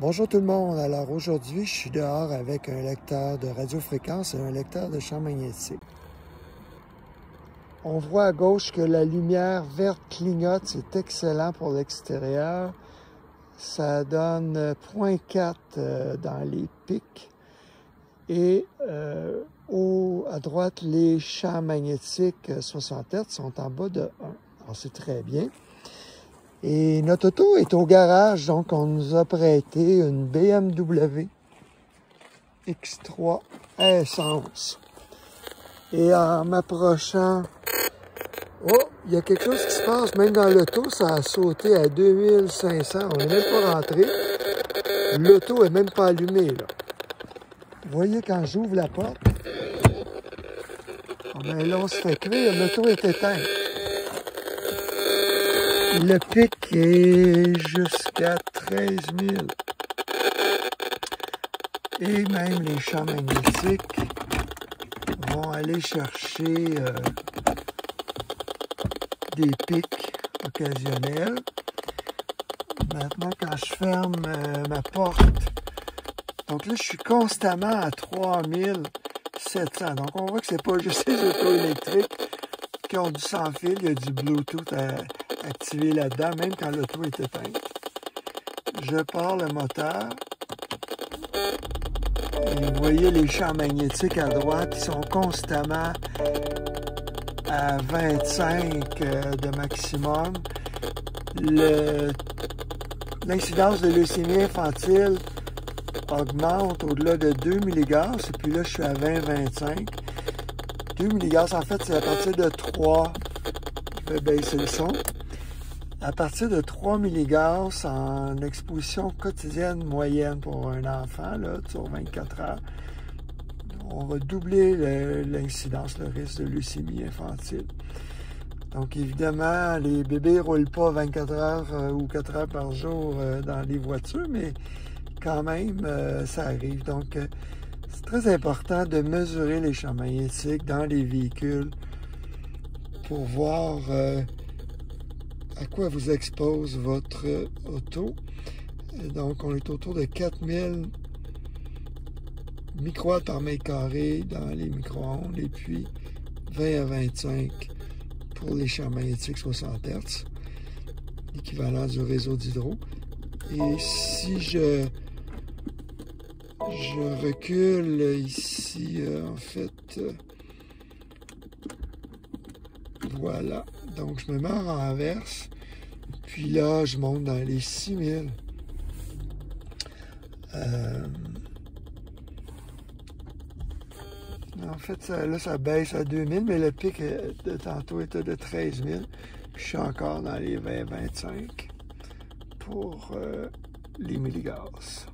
Bonjour tout le monde. Alors aujourd'hui, je suis dehors avec un lecteur de radiofréquence et un lecteur de champ magnétique. On voit à gauche que la lumière verte clignote, c'est excellent pour l'extérieur. Ça donne 0.4 dans les pics. Et à droite, les champs magnétiques 60 Hz sont en bas de 1. Alors c'est très bien. Et notre auto est au garage, donc on nous a prêté une BMW X3 à essence. Et en m'approchant, oh, il y a quelque chose qui se passe, même dans l'auto, ça a sauté à 2500, on n'est même pas rentré. L'auto est même pas allumée, là. Vous voyez quand j'ouvre la porte, oh ben là on se fait cuire, l'auto est éteinte. Le pic est jusqu'à 13 000. Et même les champs magnétiques vont aller chercher des pics occasionnels. Maintenant, quand je ferme ma porte, donc là, je suis constamment à 3700. Donc, on voit que c'est pas juste les autos électriques qui ont du sans-fil, il y a du Bluetooth activé là-dedans, même quand l'auto est éteinte. Je pars le moteur. Et vous voyez les champs magnétiques à droite qui sont constamment à 25 de maximum. L'incidence de leucémie infantile augmente au-delà de 2 mg. Et puis là, je suis à 20-25. 2 mg, en fait, c'est à partir de 3. Je vais baisser le son. À partir de 3 mg en exposition quotidienne moyenne pour un enfant, là, sur 24 heures, on va doubler l'incidence, le risque de leucémie infantile. Donc, évidemment, les bébés ne roulent pas 24 heures ou 4 heures par jour dans les voitures, mais quand même, ça arrive. Donc, c'est très important de mesurer les champs magnétiques dans les véhicules pour voir à quoi vous expose votre auto. Donc, on est autour de 4000 microwatts par mètre carré dans les micro-ondes et puis 20 à 25 pour les champs magnétiques 60 Hz, l'équivalent du réseau d'hydro. Et si je recule ici, en fait, voilà. Donc, je me mets en renverse. Puis là, je monte dans les 6000. En fait, là, ça baisse à 2000, mais le pic de tantôt était de 13 000. Puis je suis encore dans les 20-25 pour les milligauss.